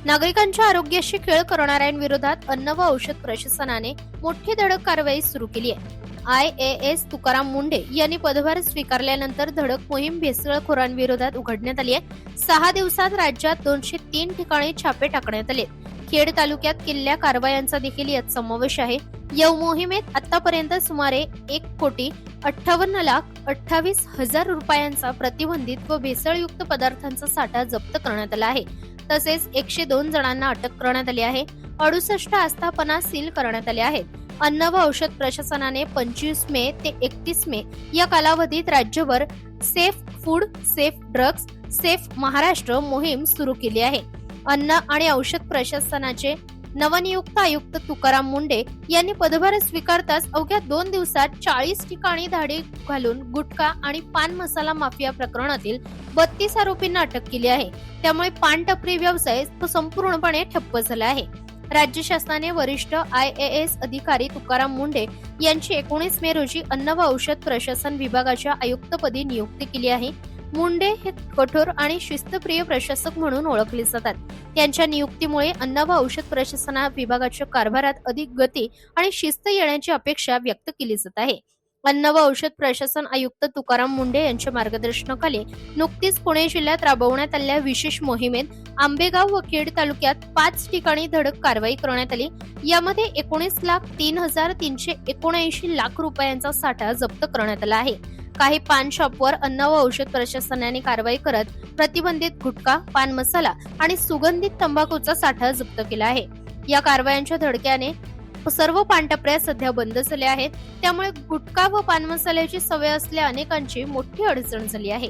नागरिकांच्या आरोग्याशी खेळ करणाऱ्यांविरोधात अन्न व औषध प्रशासनाने मोठी धडक कारवाई सुरू केली आहे। IAS तुकाराम मुंढे यांनी पदभार स्वीकारल्यानंतर धडक मोहीम भेसळखोरांविरोधात उघडण्यात आली आहे। 6 दिवसात राज्यात 203 ठिकाणी छापे टाकण्यात आले। खेड तालुक्यात केलेल्या कारवायांचा देखील यात समावेश आहे। या मोहिमेत आतापर्यंत सुमारे 1,58,28,000 रुपयांचा प्रतिबंधित व भेसळयुक्त पदार्थांचा साठा जप्त करण्यात आला आहे। तसेच 102 जणांना अटक करण्यात आली आहे। 68 आस्थापना सील करण्यात आल्या आहेत। अन्न व औषध प्रशासनाने 25 मे ते 31 मे या कालावधीत राज्यभर safe food, safe drugs, safe Maharashtra मोहीम सुरू केली आहे। अन्न आणि औषध प्रशासनाचे नवनियुक्त आयुक्त तुकाराम मुंढे यांनी पदभार स्वीकारताच अवघ्या 2 दिवसात 40 ठिकाणी धाडी घालून गुटखा आणि पान मसाला माफिया प्रकरणातील 32 आरोपींना अटक केली आहे। त्यामुळे पान टपरी व्यवसाय संपूर्णपणे ठप्प झाला आहे। राज्य शासनाने वरिष्ठ IAS अधिकारी तुकाराम मुंढे यांची 19 मे रोजी अन्न व औषध प्रशासन विभागाच्या आयुक्तपदी नियुक्ती केली आहे। मुंढे हे कठोर आणि शिस्तप्रिय प्रशासक म्हणून ओळखले जातात। त्यांच्या नियुक्तीमुळे अन्न व औषध प्रशासन विभागाच्या कारभारात अधिक गती आणि शिस्त येण्याची अपेक्षा व्यक्त केली जात आहे। अन्न व औषध प्रशासन आयुक्त तुकाराम मुंढे यांच्या मार्गदर्शनाखाली नुकतीच पुणे जिल्ह्यात राबवण्यात आलेल्या विशेष मोहिमेत आंबेगाव व खेड तालुक्यात 5 ठिकाणी धडक कारवाई करण्यात आली। यामध्ये 19,03,379 लाख रुपयांचा साठा जप्त करण्यात आला आहे। काही पान शॉपवर अन्न व औषध प्रशासनाने कारवाई करत प्रतिबंधित गुटखा, पान मसाला आणि सुगंधित तंबाखूचा साठा जप्त केला आहे। या कारवायांच्या धडक्याने सर्व पानटपऱ्या सध्या बंद झाल्या आहेत। त्यामुळे गुटखा व पान मसाल्याची सवय असलेल्या अनेकांची मोठी अडचण झाली आहे।